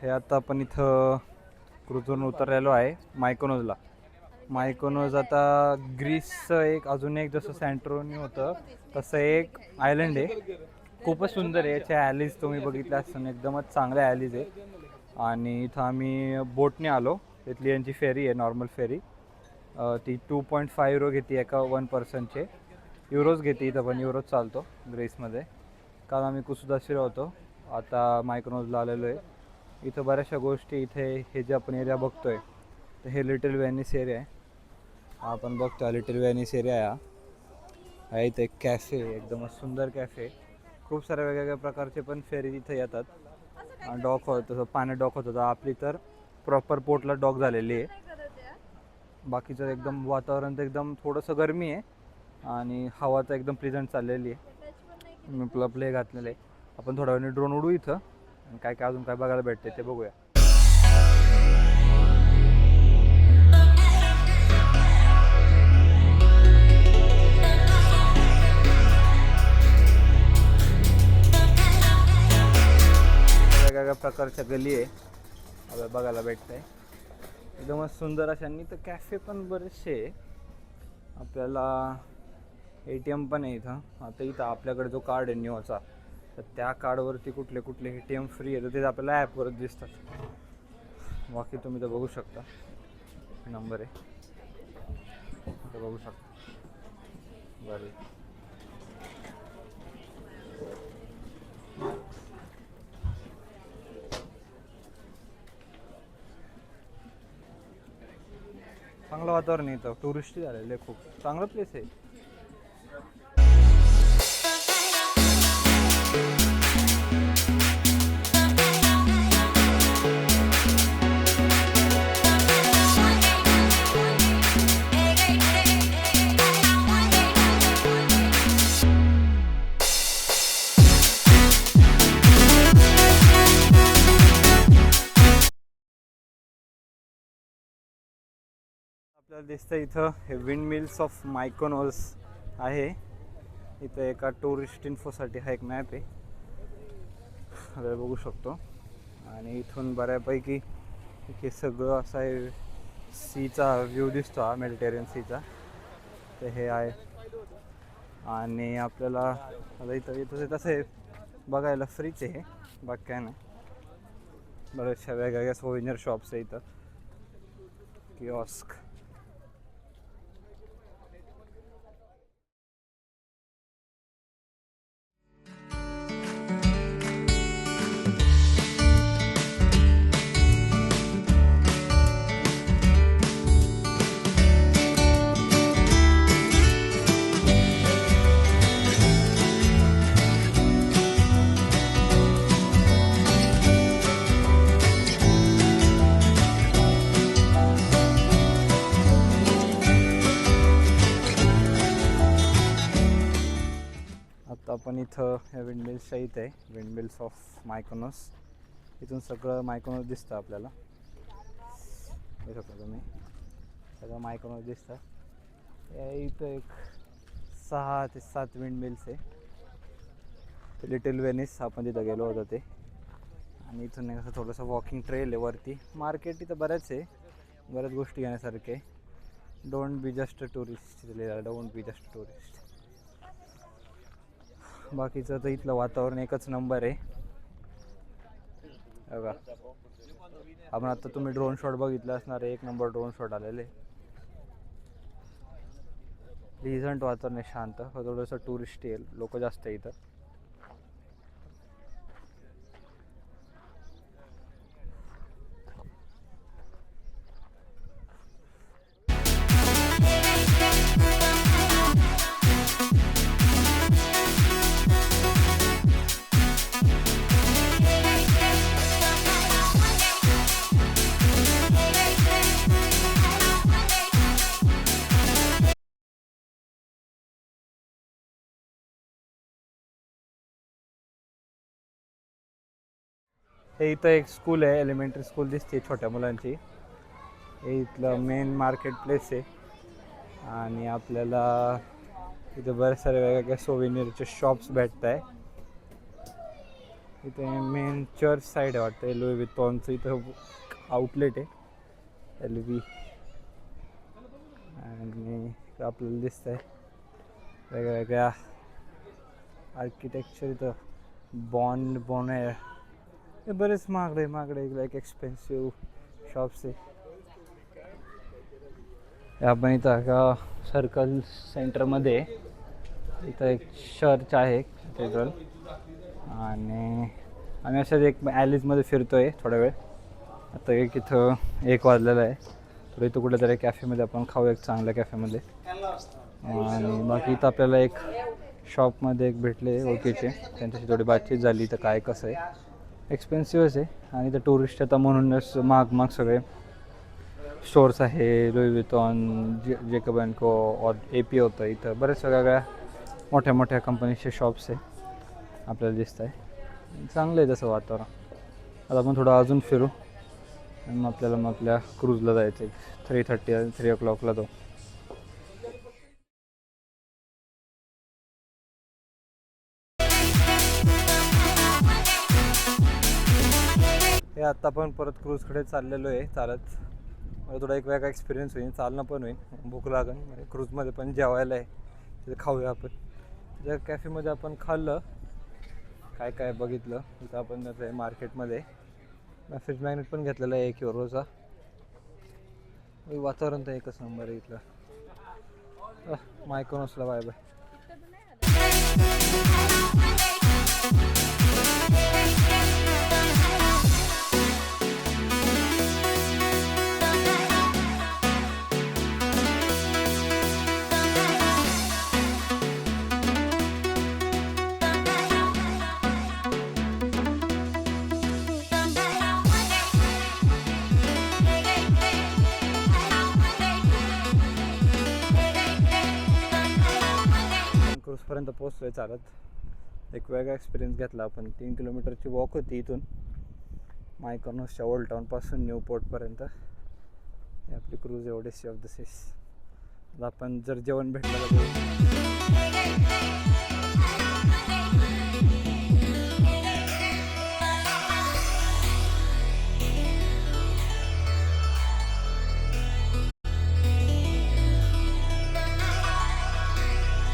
हे आता आपण इथं क्रूझवरून उतरलेलो आहे मायकोनोजला. मायकोनोज आता ग्रीसचं एक अजून एक जसं सँटोरिनी होतं तसं एक आयलंड आहे. खूपच सुंदर आहे. याच्या ॲलीज तुम्ही बघितल्या असताना एकदमच चांगल्या ॲलीज आहे. आणि इथं आम्ही बोटने आलो. तिथली यांची फेरी आहे, नॉर्मल फेरी. ती 2.5 युरो घेते एका 1 पर्सनचे. युरोज घेते इथं, पण युरोज चालतो ग्रीसमध्ये. काल आम्ही कुसुदाशीला होतो, आता मायकोनोजला आलेलो आहे. इथं बऱ्याचशा गोष्टी, इथे हे जे आपण एरिया बघतोय तर हे लिटिल व्हेनिस एरिया आहे. आपण बघतो लिटिल व्हेनिस एरिया आहे. इथं एक कॅफे, एकदमच सुंदर कॅफे. खूप साऱ्या वेगवेगळ्या प्रकारचे पण फेरी इथे येतात. डॉक होतं, पाण्यात डॉक होतं. आपली तर प्रॉपर पोर्टला डॉक झालेली आहे. बाकीचं एकदम वातावरण तर एकदम थोडंसं गरमी आहे आणि हवा तर एकदम प्लेझंट चाललेली आहे. मी प्ले घातलेलं आहे. आपण थोड्या वेळाने ड्रोन उडू इथं आणि काय काय अजून काय बघायला भेटते ते बघूया. वेगवेगळ्या प्रकारच्या गली आहे आपल्याला बघायला भेटतंय. एकदमच सुंदर अशांनी. तर कॅफे पण बरेचसे आहे. आपल्याला ATM पण आहे इथं. आता इथं आपल्याकडे जो कार्ड आहे न्यूचा, तर त्या कार्डवरती कुठले कुठले ATM फ्री आहे तर ते आपल्याला ॲपवरच दिसतात. बाकी तुम्ही तर बघू शकता, नंबर आहे तर बघू शकता. बरं, चांगलं वातावरण आहे इथं. टुरिस्ट झालेले खूप चांगलं प्लेस आहे. आपल्याला दिसतं इथं हे विंड मिल्स ऑफ मायकोनोज आहे. इथं एका टुरिस्ट इन्फोसाठी हा एक मॅप आहे, आपल्याला बघू शकतो. आणि इथून बऱ्यापैकी हे सगळं असं आहे, सीचा व्ह्यू दिसतो हा, मेडिटेरियन सीचा. तर हे आहे. आणि आपल्याला आता इथं तसं आहे बघायला फ्रीच आहे, बाकी काय नाही. बऱ्याचशा वेगवेगळ्या सोविनियर शॉप्स आहे इथं, किऑस्क. आता आपण इथं ह्या विंडमिल्सच्या इथं आहे, विंडमिल्स ऑफ मायकोनोस. इथून सगळं मायकोनोस दिसतं आपल्याला. बघू शकता तुम्ही, सगळं मायकोनोस दिसतं. इथं एक 6 ते 7 विंडमिल्स आहे. लिटिल व्हेनिस आपण तिथं गेलो होतो ते. आणि इथून एक असं थोडंसं वॉकिंग ट्रेल आहे वरती. मार्केट इथं बऱ्याच आहे, बऱ्याच गोष्टी घेण्यासारखे. Don't be just tourist, don't be just tourist. बाकीचं तर इथलं वातावरण एकच नंबर आहे बघा. आपण आता तुम्ही ड्रोन शॉट बघितलं असणार आहे, 1 नंबर ड्रोन शॉट आलेले. प्लीझंट वातावरण आहे, शांत. थोडंसं टुरिस्ट येईल, लोक जास्त आहे इथं. हे इथं एक स्कूल आहे, एलिमेंटरी स्कूल दिसते छोट्या मुलांची. हे इथलं मेन मार्केट प्लेस आहे. आणि आपल्याला इथे बरेच सारे वेगवेगळ्या सोविनियरचे शॉप्स भेटत आहे. इथे मेन चर्च साईड आहे वाटतं. लुई विथॉनचं इथं आउटलेट आहे LV. आणि आपल्याला दिसत आहे वेगवेगळ्या आर्किटेक्चर इथं. बॉनेर हे बरेच महागडे लाईक एक्सपेन्सिव्ह शॉप्स आहे. आपण इथं का सर्कल सेंटरमध्ये इथं एक चर्च आहे कॅथेड्रल. आणि आम्ही असंच एक ॲलीजमध्ये फिरतो आहे थोडा वेळ. आता इथं 1 वाजलेला आहे. तर इथं कुठेतरी कॅफेमध्ये आपण खाऊ, एक चांगल्या कॅफेमध्ये. आणि बाकी इथं आपल्याला एक शॉपमध्ये एक भेटले ओळखीचे, त्यांच्याशी थोडी बातचीत झाली. तर काय कसं आहे, एक्सपेन्सिव्हच आहे. आणि इथं टुरिस्ट आता म्हणूनच महाग सगळे स्टोर्स आहे. लुई विथॉन, जेकब अँड को और AP होतं. इथं बरेच वेगवेगळ्या मोठ्या कंपनीचे शॉप्स आहे आपल्याला दिसत आहे. चांगलं आहे तसं वातावरण. आता आपण थोडं अजून फिरू आणि मग आपल्या क्रूजला जायचं आहे 3 o'clockला. तो हे आता आपण परत क्रूजकडे चाललेलो आहे चालत. मला थोडा एक वेगळा एक्सपिरियन्स होईल, चालणं पण होईल, भूक लागेल. म्हणजे क्रूजमध्ये पण जेवायला आहे, तिथे खाऊया आपण. त्या कॅफेमध्ये आपण खाल्लं, काय बघितलं. तिथं आपण आहे मार्केटमध्ये फ्रीज मॅग्नेट पण घेतलेला आहे 1 युरोचा. वातावरण तर एकच नंबर आहे इथलं. मायकोनोसला बाय बाय. क्रूजपर्यंत पोहोचलो आहे चालत. एक वेगळा एक्सपिरियन्स घेतला आपण. 3 किलोमीटरची वॉक होती इथून मायकोनोसच्या ओल्ड टाऊनपासून न्यू पोर्टपर्यंत. आपली क्रूज एवढीशी ऑफ द सीस. आपण जर जेवण भेटलं तर